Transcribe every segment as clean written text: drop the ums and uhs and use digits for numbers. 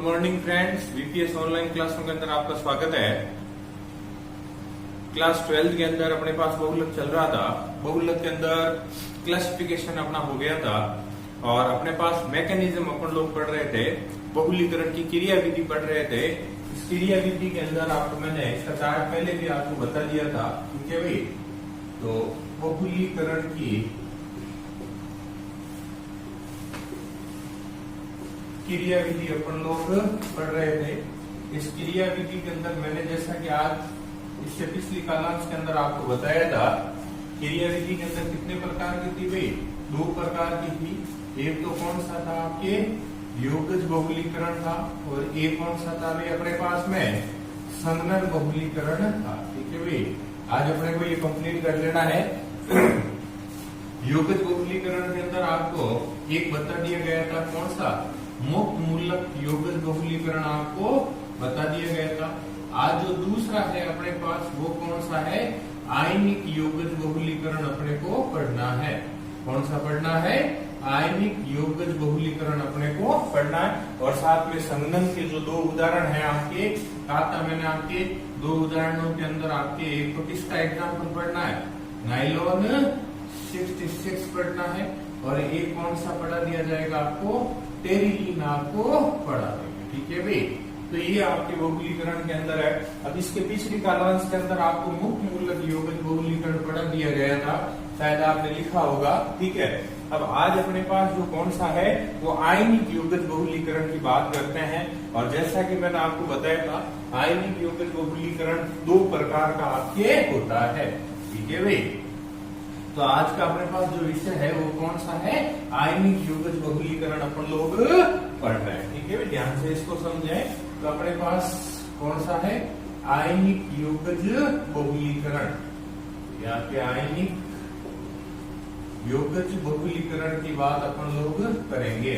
Morning friends, VPS online क्लासों के अंदर आपका स्वागत है। क्लास 12 के अंदर अपने पास बहुलक चल रहा था। बहुलक के अंदर क्लासिफिकेशन अपना हो गया था और अपने पास मैकेनिज्म अपन लोग पढ़ रहे थे। बहुलीकरण की क्रिया विधि पढ़ रहे थे। इस क्रिया विधि के अंदर आपको मैंने इसका चार्ट पहले भी आपको बता दिया था, ठीक है भाई। तो बहुलीकरण की क्रिया विधि अपन लोग पढ़ रहे थे। इस क्रिया विधि के अंदर मैंने जैसा कि आज इससे पिछली कालांश के अंदर आपको बताया था, क्रिया विधि के अंदर कितने प्रकार की थी भाई? 2 प्रकार की थी। एक तो कौन सा था आपके योगज बहुलीकरण था और एक कौन सा था भाई अपने पास में संगणन बहुलीकरण था, ठीक है भाई। आज अपने को ये कंप्लीट कर लेना है। योगज बहुलीकरण के अंदर आपको एक बता दिया गया था, कौन सा? मुक्त मूलक योगज बहुलीकरण आपको बता दिया गया था। आज जो दूसरा है अपने पास वो कौन सा है? आयनिक योगज बहुलीकरण अपने को पढ़ना है। कौन सा पढ़ना है? आयनिक योगज बहुलीकरण अपने को पढ़ना है। और साथ में संगणन के जो 2 उदाहरण है आपके, कहा था मैंने आपके 2 उदाहरणों के अंदर आपके एक तो किसका एग्जाम्पल पढ़ना है? नाइलॉन 66 पढ़ना है और एक कौन सा पढ़ा दिया जाएगा आपको? टेरिलीन आपको पढ़ा देंगे, ठीक है भाई। तो ये आपके बहुलीकरण के अंदर है। अब इसके पिछली कालांश के अंदर आपको मुक्त मूलक योगज बहुलीकरण पढ़ा दिया गया था, शायद आपने लिखा होगा, ठीक है। अब आज अपने पास जो कौन सा है वो आयनिक योगज बहुलीकरण की बात करते हैं। और जैसा कि मैंने आपको बताया था, आयनिक योगज बहुलीकरण 2 प्रकार का आपके होता है, ठीक है भाई। तो आज का अपने पास जो विषय है वो कौन सा है? आयनिक योगज बहुलीकरण अपन लोग पढ़ रहे हैं, ठीक है। ध्यान से इसको समझें। तो अपने पास कौन सा है? आयनिक योगज बहुलीकरण या कि आयनिक योगज बहुलीकरण की बात अपन लोग करेंगे।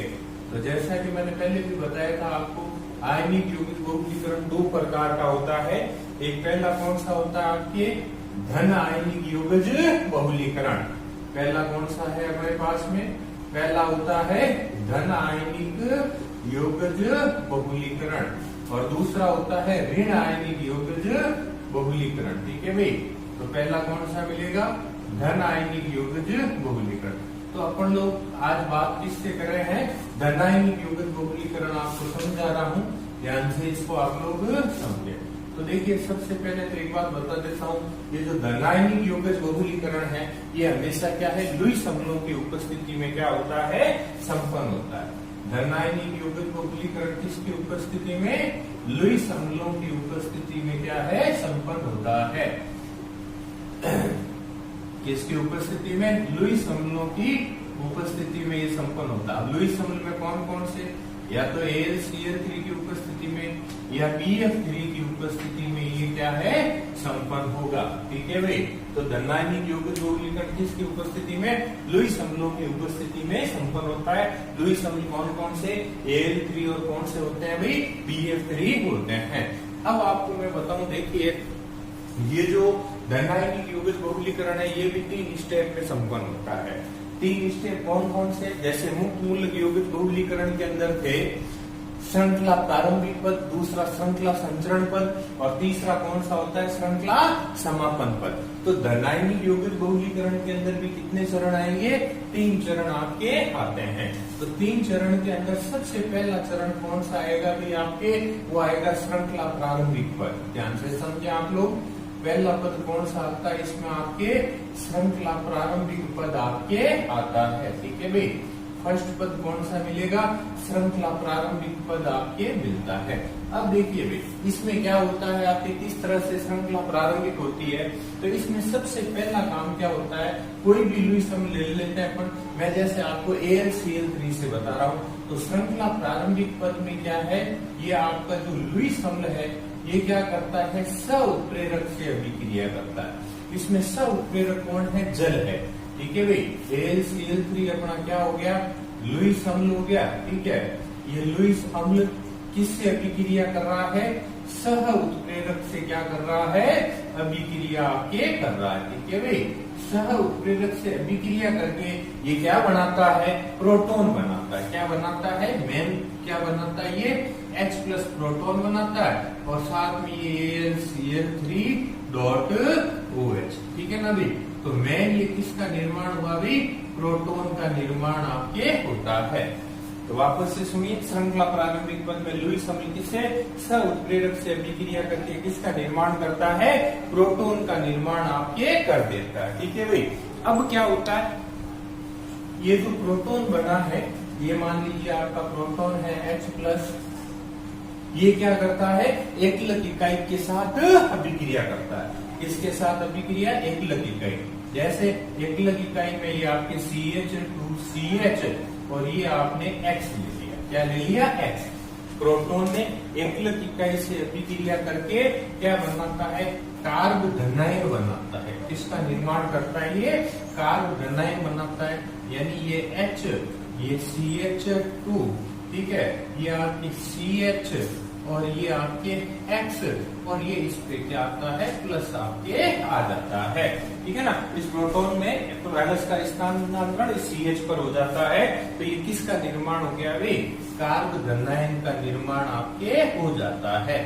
तो जैसा कि मैंने पहले भी बताया था आपको, आयनिक योगज बहुलीकरण 2 प्रकार का होता है। एक पहला कौन सा होता है आपके? धन आयनिक योगज बहुलीकरण। पहला कौन सा है अपने पास में? पहला होता है धन आयनिक योगज बहुलीकरण और दूसरा होता है ऋण आयनिक योगज बहुलीकरण, ठीक है भाई। तो पहला कौन सा मिलेगा? धन आयनिक योगज बहुलीकरण। तो अपन लोग आज बात किससे कर रहे हैं? धन आयनिक योगज बहुलीकरण आपको समझा रहा हूं, ध्यान से इसको आप लोग समझे। तो देखिए, सबसे पहले तो एक बात बता देता हूँ, ये जो धनायनिक योगज बहुलीकरण है ये हमेशा क्या है? लुईस अम्लों की उपस्थिति में क्या होता है? संपन्न होता है। धनायनिक योगज बहुलीकरण किसकी उपस्थिति में? लुईस अम्लों की उपस्थिति में क्या है? संपन्न होता है। किसकी उपस्थिति में? लुईस अम्लों की उपस्थिति में ये संपन्न होता है। लुईस अम्ल में कौन कौन से? या तो AlCl3 की उपस्थिति में या BF3 की उपस्थिति में ये क्या है? संपन्न होगा, ठीक है भाई। तो धनायनिक योगज बहुलीकरण किसकी उपस्थिति में? लुईस अम्लों की उपस्थिति में संपन्न होता है। लुईस अम्ल कौन कौन से? Al3 और कौन से होते हैं भाई? BF3 होते हैं। अब आपको मैं बताऊं, देखिए ये जो धनायनिक योगज बहुलीकरण है ये भी 3 स्टेप में संपन्न होता है। 3 स्टेप कौन कौन से? जैसे मुक्त मूलक योगज बहुलीकरण के अंदर थे श्रृंखला प्रारंभिक पद, दूसरा श्रृंखला संचरण पद और तीसरा कौन सा होता है? श्रृंखला समापन पद। तो धनायनिक योगज बहुलीकरण के अंदर भी कितने चरण आएंगे? 3 चरण आपके आते हैं। तो 3 चरण के अंदर सबसे पहला चरण कौन सा आएगा भाई आपके? वो आएगा श्रृंखला प्रारंभिक पद। ध्यान से समझे आप लोग। पहला पद कौन सा आता है इसमें? आपके श्रृंखला प्रारंभिक पद आपके आता है, ठीक है भाई। फर्स्ट पद कौन सा मिलेगा? श्रृंखला प्रारंभिक पद आपके मिलता है। अब देखिए भाई, इसमें क्या होता है आपके? किस तरह से श्रृंखला प्रारंभिक होती है? तो इसमें सबसे पहला काम क्या होता है? कोई भी लुईस अम्ल ले लेते हैं अपन। मैं जैसे आपको AlCl3 से बता रहा हूँ। तो श्रृंखला प्रारंभिक पद में क्या है? ये आपका जो लुईस अम्ल है ये क्या करता है? सह-उत्प्रेरक से अभिक्रिया करता है। इसमें सह-उत्प्रेरक कौन है? जल है, ठीक है भाई। AlCl3 अपना क्या हो गया? लुईस अम्ल हो गया, ठीक है। ये लुईस अम्ल किससे अभिक्रिया कर रहा है? सह-उत्प्रेरक से क्या कर रहा है? अभिक्रिया आपके कर रहा है, ठीक है भाई। सह उत्प्रेरक से अभिक्रिया करके ये क्या बनाता है? प्रोटॉन बनाता है। क्या बनाता है? मेन क्या बनाता है? ये H+ प्रोटॉन बनाता है और साथ में ये AlCl3.OH, ठीक है ना भाई। तो मेन ये किसका निर्माण हुआ भाई, प्रोटॉन का निर्माण आपके होता है। तो वापस से सुनिए, श्रृंखला प्रारंभिक पद में लुईस अम्ल किससे, सह उत्प्रेरक से अभिक्रिया करके किसका निर्माण करता है, प्रोटॉन का निर्माण आपके कर देता है, ठीक है भाई। अब क्या होता है, ये जो प्रोटॉन बना है, ये मान लीजिए आपका प्रोटॉन है H+, ये क्या करता है, एकलक इकाई के साथ अभिक्रिया करता है। किसके साथ अभिक्रिया, एकलक इकाई। जैसे एकलक इकाई में ये आपके CH2CH और ये आपने X ले लिया, क्या ले लिया, X। प्रोटॉन ने एकलक इकाई से अभिक्रिया करके क्या बनाता है, कार्ब धनायन बनाता है। किसका निर्माण करता है, ये कार्ब धनायन बनाता है। यानी ये H, ये CH2, ठीक है, ये आपकी CH और ये आपके X और ये इस पे क्या आता है, प्लस आपके आ जाता है, ठीक है ना। इस प्रोटॉन में तो माइनस का स्थानांतरण इस CH पर हो जाता है, तो ये किसका निर्माण हो गया भाई, कार्ब धनायन का निर्माण आपके हो जाता है।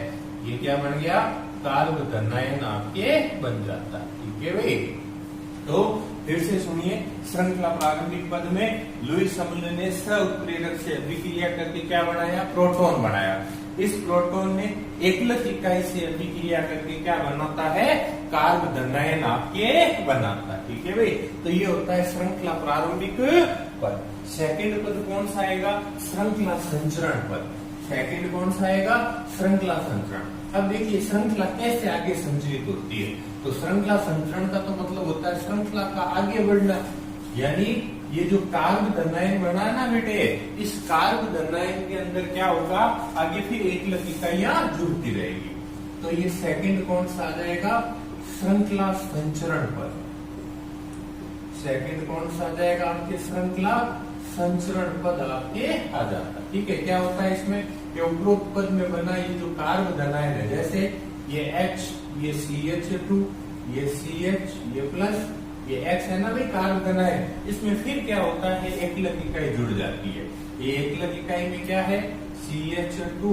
ये क्या बन गया, कार्ब धनायन आपके बन जाता है, ठीक है भाई। तो फिर से सुनिए, श्रृंखला प्रारंभिक पद में लुईस अम्ल ने सह उत्प्रेरक से अभिक्रिया करके क्या बनाया, प्रोटॉन बनाया। इस प्रोटॉन ने एकलक इकाई से अभिक्रिया करके क्या बनाता है, कार्ब धनायन आपके बनाता है, ठीक है भाई। तो ये होता है श्रृंखला प्रारंभिक पद। सेकंड पद कौन सा आएगा, श्रृंखला संचरण पद। सेकंड कौन सा आएगा, श्रृंखला संचरण। अब देखिए श्रृंखला कैसे आगे संचरित होती है। तो श्रृंखला संचरण का तो मतलब होता है श्रृंखला का आगे बढ़ना, यानी ये जो कार्ब धनायन बना है ना बेटे, इस कार्ब धनायन के अंदर क्या होगा, आगे फिर एकलक इकाइयां जुड़ती रहेगी। तो ये सेकंड कौन सा आ जाएगा, श्रृंखला संचरण पद। सेकंड कौन सा आ जाएगा आपके, श्रृंखला संचरण पद आपके आ जाता है, ठीक है। क्या होता है इसमें, ये उपरोक्त पद में बना ये जो कार्ब धनायन है, जैसे ये H, ये CH2, ये CH, ये प्लस, ये X है ना भाई, कार्ब धनायन। इसमें फिर क्या होता है, एकलक इकाई जुड़ जाती है। ये एकलक इकाई में क्या है, CH2,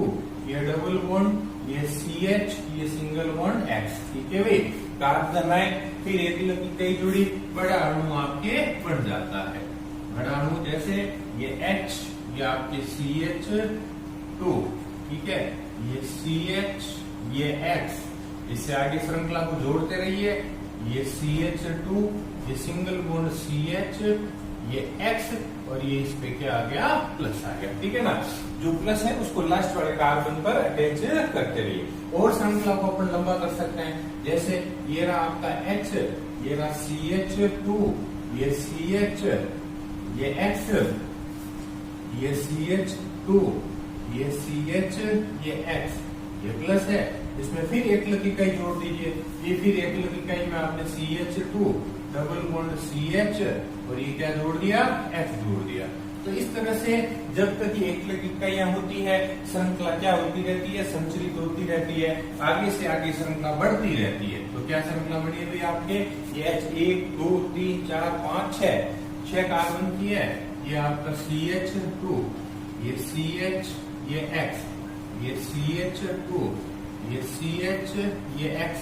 ये डबल बॉन्ड, ये CH, ये सिंगल बॉन्ड X, ठीक है भाई। कार्ब धनायन, फिर एकलक इकाई जुड़ी, बड़ा अणु आपके बन जाता है। बड़ा अणु जैसे ये H, ये आपके CH2, ठीक है, ये CH, ये X। इससे आगे श्रृंखला को जोड़ते रहिए, ये CH2, ये सिंगल बॉन्ड CH, ये X और ये इस पे क्या आ गया, प्लस आ गया, ठीक है ना। जो प्लस है उसको लास्ट वाले कार्बन पर अटैच करते रहिए। और श्रृंखला को अपन लंबा कर सकते हैं, जैसे ये रहा आपका H, ये रहा CH2, ये CH, ये X, ये CH2, ये CH, ये X, ये प्लस है। इसमें फिर एकलक इकाई जोड़ दीजिए, ये फिर एकलक इकाई में आपने CH2, डबल बॉन्ड CH और ये क्या जोड़ दिया, X जोड़ दिया। तो इस तरह से जब तक ये एकलक इकाइयां होती है, श्रृंखला क्या होती रहती है, संचरित होती रहती है। आगे से आगे श्रृंखला बढ़ती रहती है। तो क्या श्रृंखला बढ़ी है आपके, ये H 1, 2, 3, 4, 5, 6 कार्बन की है। ये आपका CH2, ये CH, ये X, ये CH2, ये CH, ये X,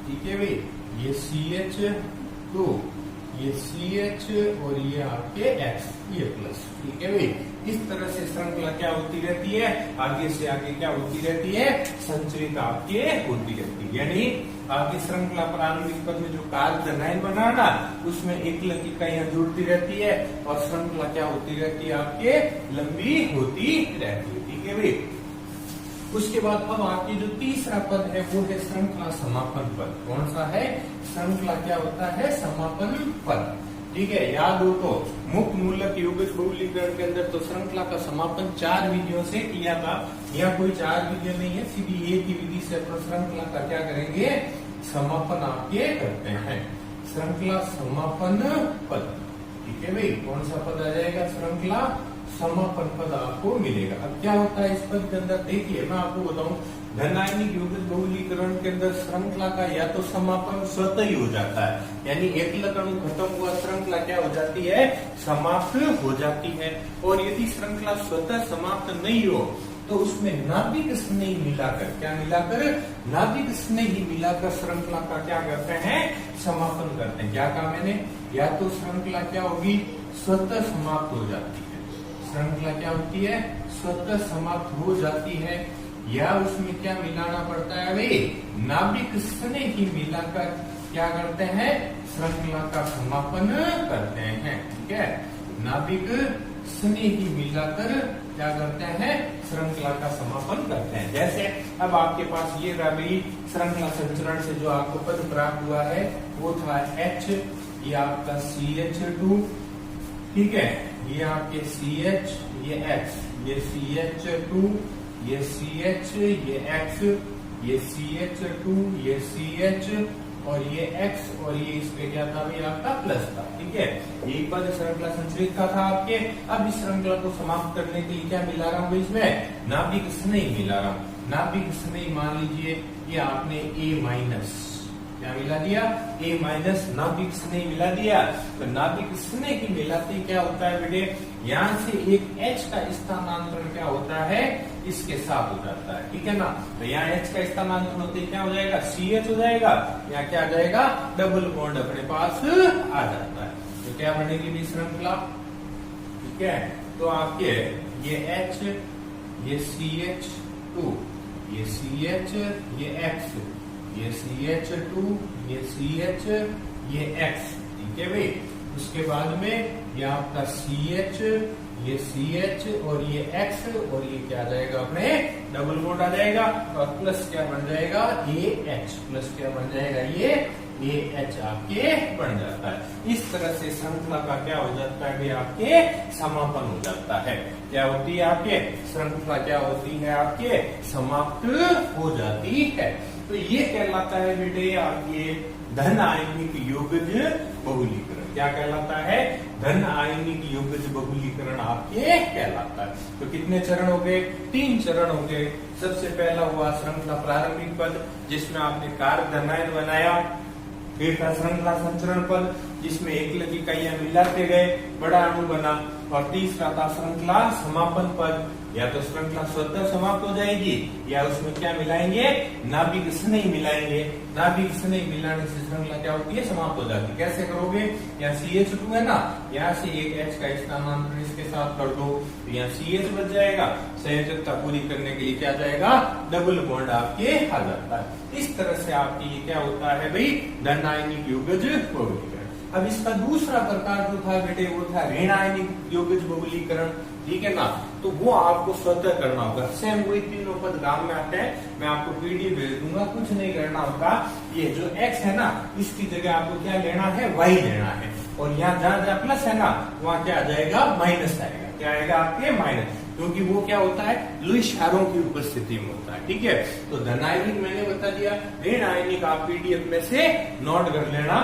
ठीक है भाई। ये CH2, ये CH और ये आपके X, ये प्लस, ठीक है भाई। इस तरह से श्रृंखला क्या होती रहती है, आगे से आगे क्या होती रहती है, संचरित आपके होती रहती है। यानी आपकी श्रृंखला प्रारंभिक पद में जो कार्ब धनायन बना ना, उसमें एकलक इकाइयां जुड़ती रहती है और श्रृंखला क्या होती रहती है, आपके लंबी होती रहती है, ठीक है भाई। उसके बाद अब आपकी जो तीसरा पद है वो है श्रृंखला समापन पद। कौन सा है, श्रृंखला क्या होता है, समापन पद, ठीक है। याद हो तो मुक्त मूलक यौगिक बहुलीकरण के अंदर तो श्रृंखला का समापन 4 विधियों से किया था। यहाँ कोई 4 विधियां नहीं है, सीधी एक ही विधि से अपन श्रृंखला का क्या करेंगे, समापन आपके करते हैं। श्रृंखला समापन पद, ठीक है भाई। कौन सा पद आ जाएगा, श्रृंखला समापन पद आपको मिलेगा। अब क्या होता है इस पद के अंदर, देखिए मैं आपको बताऊं, धनायनिक यौगिक बहुलीकरण के अंदर श्रृंखला का या तो समापन स्वतः ही हो जाता है, यानी एकलक अणु खत्म हुआ, श्रृंखला क्या हो जाती है, समाप्त हो जाती है। और यदि श्रृंखला स्वतः समाप्त नहीं हो तो उसमें नाभिक स्नेही मिलाकर, क्या मिलाकर, नाभिक स्नेही मिलाकर श्रृंखला का क्या करते हैं, समापन करते हैं। क्या कहा मैंने, या तो श्रृंखला क्या होगी, स्वतः समाप्त हो जाती है, श्रृंखला क्या होती है, स्वतः समाप्त हो जाती है, या उसमें क्या मिलाना पड़ता है भाई, नाभिक स्नेही मिलाकर क्या करते हैं, श्रृंखला का समापन करते हैं। ठीक है, नाभिक स्नेही मिलाकर क्या करते हैं, श्रृंखला का समापन करते हैं। जैसे अब आपके पास ये रवि श्रृंखला संचरण से जो आपको पद प्राप्त हुआ है वो था H, ये आपका CH2, ठीक है, ये आपके CH, ये X, ये CH2, ये CH, ये X, ये CH2, ये CH और ये X, और ये इस पे क्या था भाई, आपका प्लस था। ठीक है, एक पद श्रृंखला संचरित का था आपके। अब इस श्रृंखला को समाप्त करने के लिए क्या मिला रहा हूँ इसमें, नाभिक स्नेही मिला रहा हूँ। नाभिक स्नेही मान लीजिए ये आपने A- क्या मिला दिया, A- नाभिक स्नेही मिला दिया। तो नाभिक स्नेही मिलाते क्या होता है बेटे, यहाँ से एक H का स्थानांतरण क्या होता है, इसके साथ हो जाता है। ठीक है ना, तो यहाँ H का स्थानांतरण होते क्या हो जाएगा, CH हो जाएगा, यहाँ क्या आ जाएगा, डबल बॉन्ड अपने पास आ जाता है। तो क्या बनेगी भी श्रृंखला, ठीक है, तो आपके ये H, ये CH2, ये CH, ये X, ये CH2, ये CH, ये X, ठीक है भाई। उसके बाद में ये आपका CH, ये CH और ये X, और ये क्या आ जाएगा अपने डबल बॉन्ड आ जाएगा, और प्लस क्या बन जाएगा, AH, प्लस क्या बन जाएगा, ये AH आपके बन जाता है। इस तरह से श्रृंखला का क्या हो जाता है, आपके समापन हो जाता है। क्या होती है आपके श्रृंखला, क्या होती है आपके समाप्त हो जाती है। तो ये कहलाता है बेटे आपके धन आयनिक योगज बहुलीकरण। क्या कहलाता है, धन आयनिक योगज बहुलीकरण आपके कहलाता है। तो कितने चरण हो गए, 3 चरण हो गए। सबसे पहला हुआ श्रृंखला प्रारंभिक पद, जिसमें आपने कार्य धनायन बनाया। फिर था श्रृंखला संचरण पद, जिसमें एकलक इकाइयां मिलाते गए, बड़ा अणु बना। और तीसरा था श्रृंखला समापन पद, या तो श्रृंखला स्वतः समाप्त हो जाएगी, या उसमें क्या मिलाएंगे, नाभिक स्नेही मिलाएंगे। नाभिक स्नेही मिलाने से श्रृंखला क्या होती है, समाप्त हो जाती है। कैसे करोगे, यहाँ CH2 है ना, यहाँ से एक H का स्थानांतरण इसके साथ कर दो, तो यहाँ CH बच जाएगा। संयोजकता पूरी करने के लिए क्या जाएगा, डबल बॉन्ड आपके आ जाता है। इस तरह से आपकी ये क्या होता है भाई, धन आयनिक योगज बहुलीकरण। अब इसका दूसरा प्रकार जो था बेटे, वो था ऋण आयनिक योगज बहुलीकरण। ठीक है ना, तो वो आपको स्वतः करना होगा। सेम वही तीनों पद काम में आते हैं, मैं आपको PDF भेज दूंगा, कुछ नहीं करना होगा। ये जो X है ना, इसकी जगह आपको क्या लेना है, Y लेना है, और यहाँ जहां जहां प्लस है ना, वहां क्या आ जाएगा, माइनस आएगा। क्या आएगा आपके, माइनस, क्योंकि वो क्या होता है, लुईस क्षारों की उपस्थिति में होता है। ठीक है, तो धन आयनिक मैंने बता दिया, ऋण आयनिक आप PDF में से नोट कर लेना।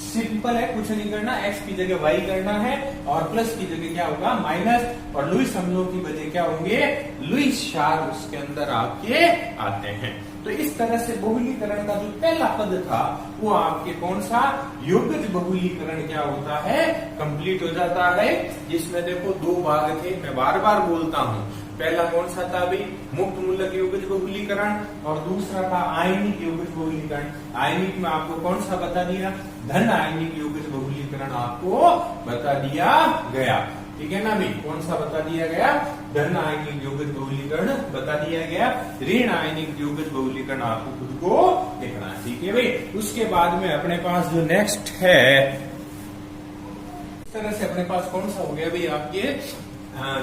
सिंपल है, कुछ नहीं करना, X की जगह Y करना है, और प्लस की जगह क्या होगा, माइनस, और लुईस अम्लों की वजह क्या होंगे, लुईस क्षार उसके अंदर आपके आते हैं। तो इस तरह से बहुलीकरण का जो पहला पद था वो आपके कौन सा, योगज बहुलीकरण क्या होता है, कंप्लीट हो जाता है। जिसमें देखो 2 भाग थे, मैं बार बार बोलता हूँ। पहला कौन सा था भाई, मुक्त मूलक योगज बहुलीकरण, और दूसरा था आयनिक योगज बहुलीकरण। आयनिक में आपको कौन सा बता दिया, धन आयनिक योगज बहुलीकरण आपको बता दिया गया। ठीक है ना भाई, कौन सा बता दिया गया, धन आयनिक योगज बहुलीकरण बता दिया गया। ऋण आयनिक योगज बहुलीकरण आपको खुद को देखना है। ठीक है भाई, उसके बाद में अपने पास जो नेक्स्ट है, इस तरह से अपने पास कौन सा हो गया भाई, आपके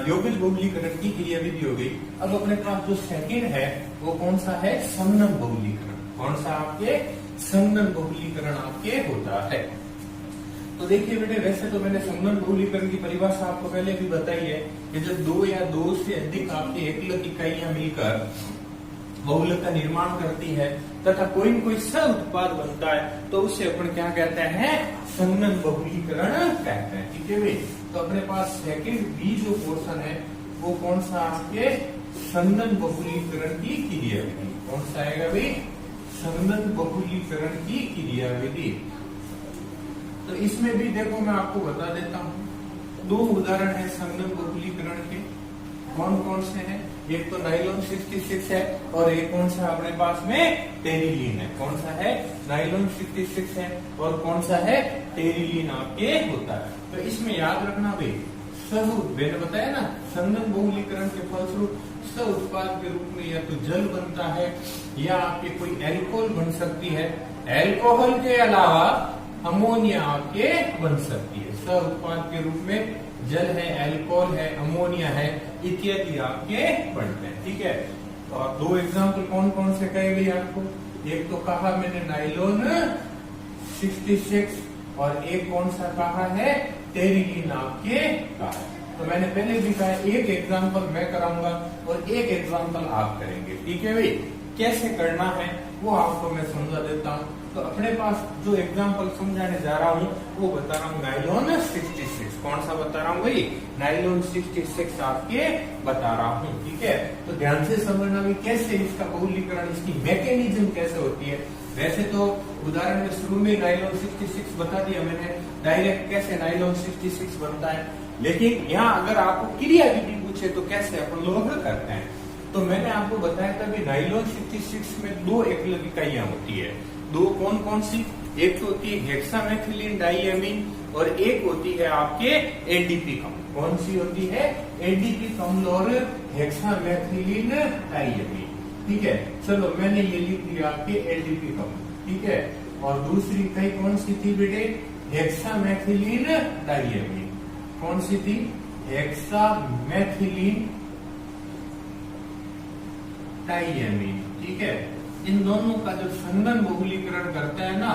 योगज बहुलीकरण की क्रियाविधि हो गई। अब अपने पास जो सेकंड है वो कौन सा है, संगम बहुलीकरण। कौन सा आपके, संगम बहुलीकरण आपके होता है। तो देखिए बेटे, वैसे तो मैंने संगम बहुलीकरण की परिभाषा आपको पहले भी बताई है कि जब 2 या 2 से अधिक आपके एकलक इकाइयां मिलकर बहुलक का निर्माण करती है तथा कोई न कोई सह उत्पाद बनता है, तो उसे अपन क्या कहते हैं, संगम बहुलीकरण कहते हैं। ठीक है भाई, तो अपने पास सेकंड बी जो पोर्शन है वो कौन सा आपके, संगम बहुलीकरण की क्रियाविधि। कौन सा आएगा भाई, संगम बहुलीकरण की क्रियाविधि। तो इसमें भी देखो मैं आपको बता देता हूँ, 2 उदाहरण है संगम बहुलीकरण के। कौन कौन से हैं, एक तो नाइलॉन 66 है और एक कौन सा अपने पास में टेरिलीन है। कौन सा है? नाइलॉन 66 है और कौन सा है? टेरिलीन आपके होता है। तो इसमें याद रखना भाई, मैंने बताया ना, संघनन बहुलीकरण के फलस्वरूप सह उत्पाद के रूप में या तो जल बनता है या आपके कोई एल्कोहल बन सकती है। एल्कोहल के अलावा अमोनिया आपके बन सकती है। सह उत्पाद के रूप में जल है, एल्कोहल है, अमोनिया है इत्यादि आपके बनते हैं। ठीक है, तो आप दो एग्जाम्पल कौन कौन से कहे गए आपको? एक तो कहा मैंने नाइलॉन 66 और एक कौन सा कहा है? टेरिलीन आपके कहा है। तो मैंने पहले भी कहा एक एग्जाम्पल मैं कराऊंगा और एक एग्जाम्पल आप करेंगे। ठीक है भाई, कैसे करना है वो आपको मैं समझा देता हूँ। तो अपने पास जो एग्जाम्पल समझाने जा रहा हूँ वो बता रहा हूँ नाइलॉन 66। कौन सा बता रहा हूँ भाई? नाइलॉन 66 आपके बता रहा हूँ। ठीक है, तो ध्यान से समझना भी कैसे इसका बहुलीकरण, इसकी मैकेनिज्म कैसे होती है। वैसे तो उदाहरण में शुरू में नाइलॉन 66 बता दिया मैंने, डायरेक्ट कैसे नाइलॉन 66 बनता है। लेकिन यहाँ अगर आपको क्रियाविधि पूछे तो कैसे अपन लोग करते हैं, तो मैंने आपको बताया था कि नाइलॉन 66 में दो एकल इकाइयां होती है। दो कौन कौन सी? एक तो होती है हेक्सामेथिलीन डाइएमीन और एक होती है आपके एडीपी कम्ल। कौन सी होती है? एडीपी कम्ल और हेक्सामेथिलीन डाइएमीन। ठीक है, चलो मैंने ये लिख दिया आपके एडीपी कम्ल। ठीक है, और दूसरी इकाई कौन सी थी बेटे? Hexamethylene diamine. कौन सी थी? Hexamethylene diamine. ठीक है, इन दोनों का जब संघनन बहुलीकरण करता है ना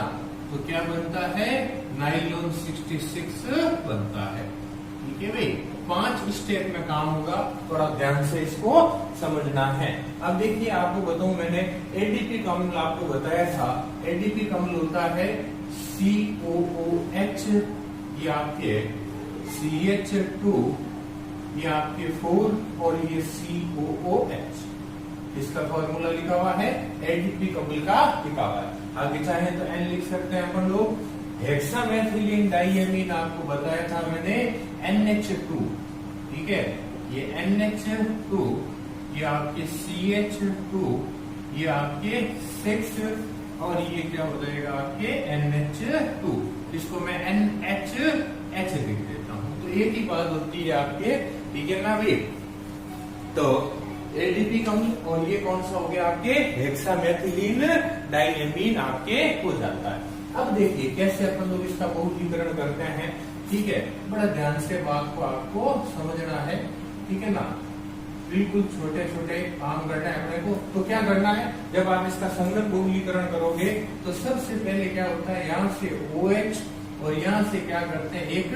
तो क्या बनता है? नाइलॉन 66 बनता है। ठीक है भाई, 5 स्टेप में काम होगा, थोड़ा ध्यान से इसको समझना है। अब देखिए आपको बताऊं, मैंने एडीपी कम्ल आपको बताया था। एडीपी कम्ल होता है COOH, ये आपके CH2, ये आपके 4 और ये COOH। इसका फॉर्मूला लिखा हुआ है, एडीपी कम्ल का लिखा हुआ है। आगे चाहे तो N लिख सकते हैं अपन लोग। हेक्सामेथिलीन डाइएमीन आपको बताया था मैंने NH2। ठीक है, ये NH2, ये आपके CH2, ये आपके 6 और ये क्या हो जाएगा आपके NH2। इसको मैं NHH लिख देता हूँ। तो एक ही बात होती है आपके। ठीक है ना भाई, तो एडीपी कम्ल और ये कौन सा हो गया आपके? हेक्सामेथिलीन डाइएमीन आपके हो जाता है। अब देखिए कैसे अपन लोग इसका बहुलीकरण करते हैं। ठीक है, बड़ा ध्यान से बात को आपको समझना है। ठीक है ना, बिल्कुल छोटे छोटे काम करना है अपने को। तो क्या करना है, जब आप इसका संघनन बहुलीकरण करोगे तो सबसे पहले क्या होता है, यहाँ से OH और यहाँ से क्या करते हैं, एक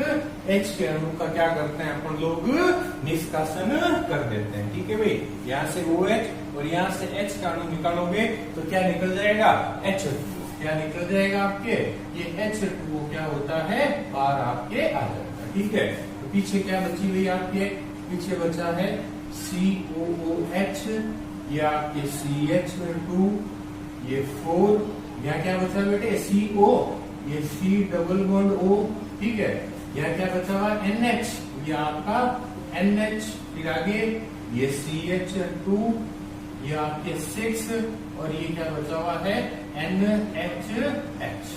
H के अणु का क्या करते हैं अपन लोग? निष्कासन कर देते हैं। ठीक है भाई, यहाँ से OH और यहाँ से H का अणु निकालोगे तो क्या निकल जाएगा? H2। क्या निकल जाएगा आपके? ये H2 क्या होता है? बाहर आपके आ जाता है। ठीक है, तो पीछे क्या बची हुई आपके? पीछे बचा है COOH, ये आपके CH2, ये 4, यहाँ क्या बचा बेटे? CO, ये C डबल बॉन्ड O। ठीक है, यहाँ क्या बचा हुआ? NH, ये आपका NH, फिर आगे ये CH2, ये आपके 6 और ये क्या बचा हुआ है? NHH।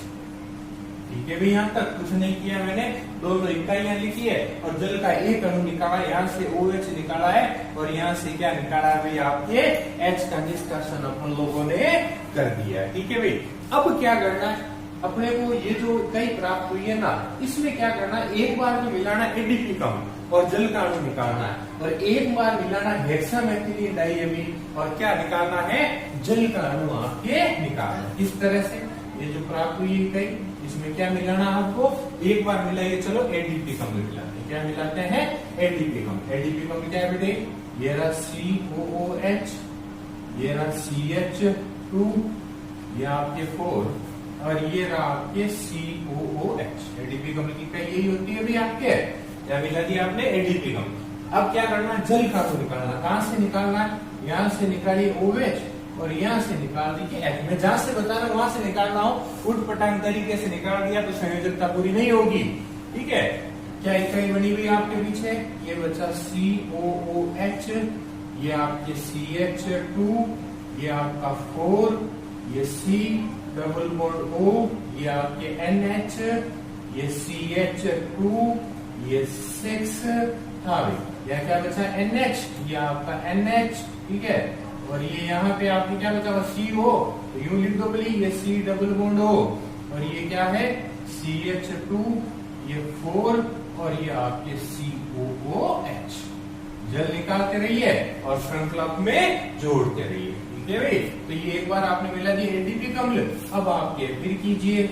ठीक है भाई, यहाँ तक कुछ नहीं किया मैंने, दोनों इकाइयां लिखी है और जल का एक अणु निकाला, यहाँ से OH निकाला है और यहाँ से क्या निकाला है भाई? आपके H का निष्कासन अपन लोगों ने कर दिया है। ठीक है भाई, अब क्या करना है अपने को? ये जो इकाई प्राप्त हुई है ना, इसमें क्या करना है? एक बार तो मिलाना एडीपी कम्ल और जल का अणु निकालना है, और एक बार मिलाना हेक्सामेथिलीन डाइएमीन और क्या निकालना है? जल का अणु आपके निकालना है। इस तरह से ये जो प्राप्त हुई इकाई, इसमें क्या मिलाना आपको? एक बार मिलाइए, चलो एडीपी कम्ल मिलाते हैं। क्या मिलाते हैं? एडीपी कम्ल। एडीपी कम्ल क्या है बेटे? ये रहा COOH, ये रहा CH2, ये आपके 4 और ये रहा आपके COOH। एडीपी कम्ल की इकाई यही होती है भी आपके। क्या मिला दिया आपने? एडीपी कम्ल। अब क्या करना है? जल का अणु निकालना। कहां से निकालना है? यहाँ से निकालिए OH और यहाँ से निकाल दीजिए H। मैं जहां से बता रहा हूं वहां से निकालना हो, उठपटांग तरीके से निकाल दिया तो संयोजकता पूरी नहीं होगी। ठीक है, क्या इकाई बनी हुई आपके पीछे? ये बचा COOH, ये आपके CH2, ये आपका 4, ये C डबल बॉन्ड O, ये आपके NH, ये CH2, ये 6 था भी, यह क्या बचा NH, ये आपका NH, ठीक है। और ये यहाँ पे आपने क्या बचा हुआ CO, तो यूं लिख दो बोली, ये C डबल बॉन्ड O, और ये क्या है CH2, ये 4, और ये आपके COOH। जल निकालते रहिए और श्रृंखला में जोड़ते रहिए, ठीक है भाई। तो ये एक बार आपने मिला दिया एडीपी अम्ल, अब आपके फिर कीजिए,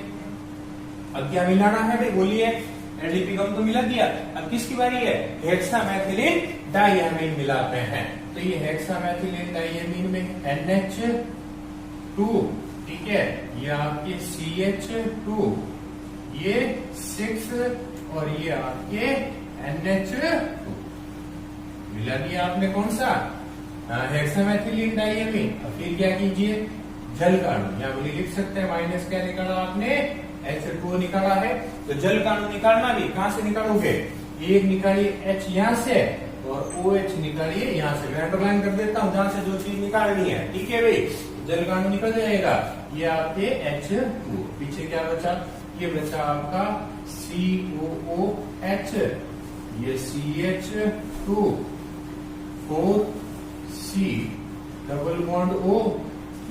अब क्या मिलाना है भाई बोलिए। एडीपी अम्ल तो मिला दिया, अब किसकी बारी है, हेक्सामेथिलीन डाइएमीन मिलाते हैं। तो ये हेक्सामेथिलीन डाइएमीन में NH2, ठीक है, ये आपके CH2, ये 6, और ये आपके NH2 मिला दिया आपने कौन सा, हेक्सामेथिलीन डाइएमीन। अब फिर क्या कीजिए, जल का अणु, यहाँ बोली लिख सकते हैं माइनस क्या निकाला आपने, H2O निकाला है। तो जल का अणु निकालना भी कहां से निकालोगे, एक निकालिए H यहां से और OH निकालिए यहां से। मैं अंडरलाइन कर देता हूं जहां से जो चीज निकालनी है, ठीक है भाई। जल का अणु निकल जाएगा, ये आपके H2, पीछे क्या बचा, ये बचा आपका COOH, ये CH2, 4C double bond O,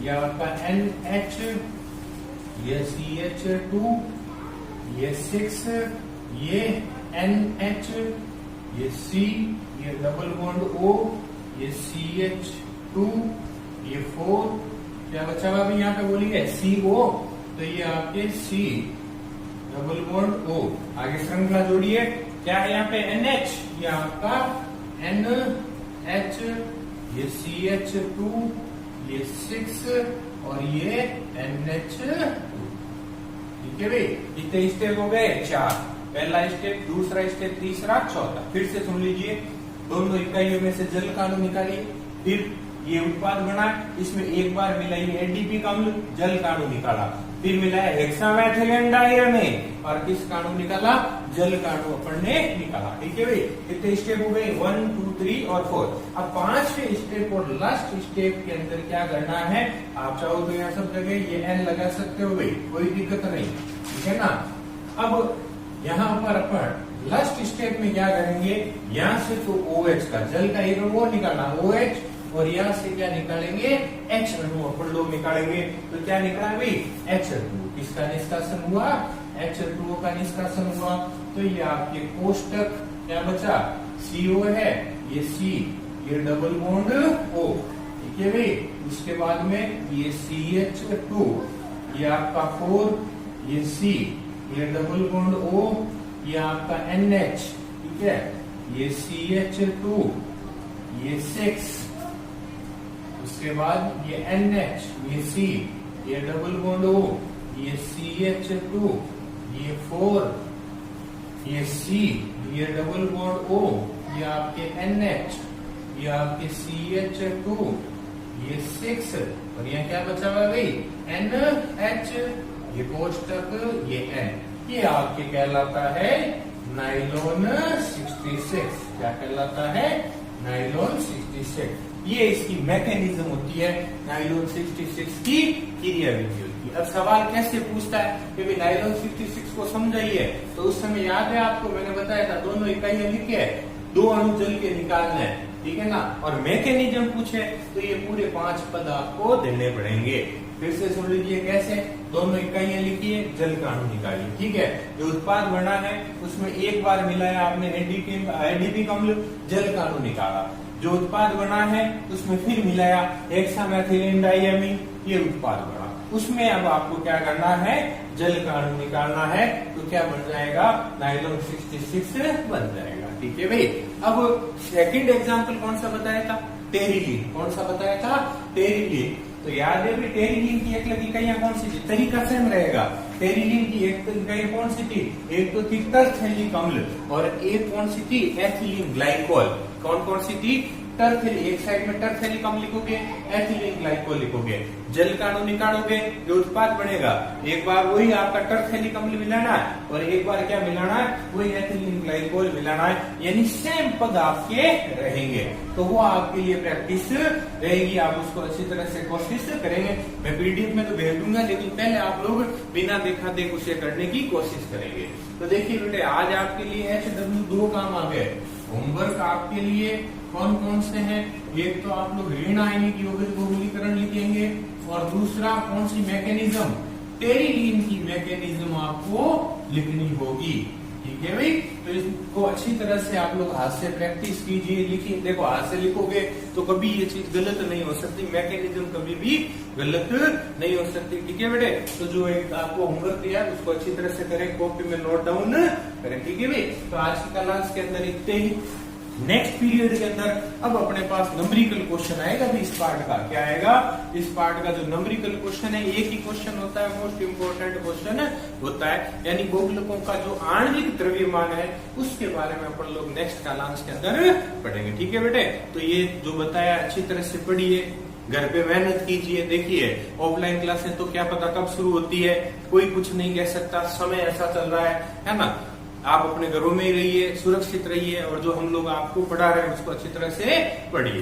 ये आपका NH, ये CH2, ये 6, ये NH, ये C, ये डबल बॉन्ड O, ये CH2, ये 4, क्या बचा हुआ अभी यहाँ पे बोलिए CO, तो ये आपके C डबल बॉन्ड O। आगे श्रृंखला जोड़िए, क्या है यहाँ पे NH, ये आपका NH, ये CH2, ये 6, और ये NH2, ठीक है भाई। कितने स्टेप हो गए, 4। पहला स्टेप, दूसरा स्टेप, तीसरा, चौथा। फिर से सुन लीजिए, दोनों इकाइयों में से जल का अणु निकालिए, फिर ये उत्पाद बना, इसमें एक बार मिला ये एडीपी का अम्ल, जल का अणु निकाला, फिर मिला है हेक्सामेथिलीन डाइएमीन, और किस का अणु निकाला, जल का अणु अपन ने निकाला, ठीक है भाई। कितने स्टेप हो गए, 1, 2, 3 और 4। अब 5वें स्टेप और लास्ट स्टेप के अंदर क्या करना है, आप चाहो तो यहाँ सब जगह ये N लगा सकते हो भाई, कोई दिक्कत नहीं, ठीक है ना। अब यहाँ पर अपन लास्ट स्टेप में क्या करेंगे, यहाँ से तो OH का, जल का एक अणु निकालना OH, और यहाँ से क्या निकालेंगे, H अणु अपन लोग निकालेंगे। तो क्या निकला भाई, H2, किसका निष्कासन हुआ, H2O का निष्कासन हुआ। तो ये आपके कोष्टक क्या बचा, CO है, ये C, ये डबल बॉन्ड O, ठीक है भाई। उसके बाद में ये CH2, ये आपका 4, ये C, ये डबल बॉन्ड O, ये आपका NH, ठीक है, ये CH2, ये 6, उसके बाद ये NH, ये C, ये डबल बॉन्ड O, ये CH2, ये 4, ये C, ये डबल बॉन्ड O, ये आपके NH, ये आपके CH2, ये 6, और यहाँ क्या बचा हुआ भाई, NH, ये कोष्टक, ये N, ये आपके कहलाता है नाइलॉन 66। क्या कहलाता है, नाइलॉन 66। ये इसकी मैकेनिज्म होती है, नाइलॉन 66 की क्रियाविधि होती है। अब सवाल कैसे पूछता है कि भाई नाइलॉन 66 को समझाइए, तो उस समय याद है आपको, मैंने बताया था दोनों इकाइयां लिखे, 2 अणु जल के निकालने हैं, ठीक है ना। और मैकेनिज्म पूछे तो ये पूरे 5 पद आपको देने पड़ेंगे। फिर से सुन लीजिए कैसे, दोनों इकाइयां लिखिए, जल का अणु निकालिए, ठीक है। जो उत्पाद बना है उसमें एक बार मिलाया आपने एडीपी अम्ल, जल का अणु निकाला। जो उत्पाद बना है उसमें फिर मिलाया हेक्सामेथिलीन डाइएमीन, ये उत्पाद बना। उसमें अब आपको क्या करना है, जल का अणु निकालना है, तो क्या बन जाएगा, नाइलॉन 66 बन जाएगा, ठीक है भाई। अब सेकंड एग्जांपल कौन सा बताया था, टेरिलीन। कौन सा बताया था, टेरिलीन। तो याद है भी टेरिलीन की एक इकाइयां कौन सी थी, तरीका सेम रहेगा। टेरिलीन की एक इकाई कौन सी थी, एक तो थी टरफेनिक अम्ल, और एक कौन सी थी, एथिलीन ग्लाइकोल। कौन कौन सी थी, टर्थिल, एक साइड में टर्थिलिक अम्ल लिखोगे, एथिलीन ग्लाइकोल लिखोगे, जल का अणु निकालोगे, जो उत्पाद बनेगा एक बार वही आपका टर्थिलिक अम्ल मिलाना है और एक बार क्या मिलाना है, वही एथिलीन ग्लाइकोल मिलाना है, यानी सेम पद आपके रहेंगे। तो वो आपके लिए प्रैक्टिस रहेगी, आप उसको अच्छी तरह से कोशिश करेंगे। मैं पीडीएफ में तो भेज दूंगा, लेकिन पहले आप लोग बिना देखा देख उसे करने की कोशिश करेंगे। तो देखिए बेटे, आज आपके लिए HW 2 काम आ गए। होमवर्क आपके लिए कौन कौन से हैं, एक तो आप लोग ऋण आयनिक यौगिक बहुलीकरण लिखेंगे और दूसरा कौन सी मैकेनिज्म, टेरिलीन की मैकेनिज्म आपको लिखनी होगी। ठीक है भाई, तो इसको अच्छी तरह से आप लोग हाथ से प्रैक्टिस कीजिए, लिखिए। देखो हाथ से लिखोगे तो कभी ये चीज गलत नहीं हो सकती, मैकेनिज्म कभी भी गलत नहीं हो सकती। ठीक है बेटे, तो जो एक आपको होमवर्क दिया है उसको अच्छी तरह से करें, कॉपी में नोट डाउन करें। ठीक है भाई, तो आज की क्लास के अंदर इतने ही। नेक्स्ट पीरियड के अंदर अब अपने पास नंबरिकल क्वेश्चन आएगा भी इस पार्ट का। क्या आएगा, इस पार्ट का जो नंबरिकल क्वेश्चन है, एक ही क्वेश्चन होता है, मोस्ट इंपोर्टेंट क्वेश्चन होता है, यानी बहुलकों का जो आणविक द्रव्यमान है उसके बारे में अपन लोग नेक्स्ट क्लास के अंदर पढ़ेंगे। ठीक है बेटे, तो ये जो बताया अच्छी तरह से पढ़िए, घर पे मेहनत कीजिए। देखिए ऑफलाइन क्लासेस तो क्या पता कब शुरू होती है, कोई कुछ नहीं कह सकता, समय ऐसा चल रहा है ना। आप अपने घरों में ही रहिए, सुरक्षित रहिए और जो हम लोग आपको पढ़ा रहे हैं उसको अच्छी तरह से पढ़िए।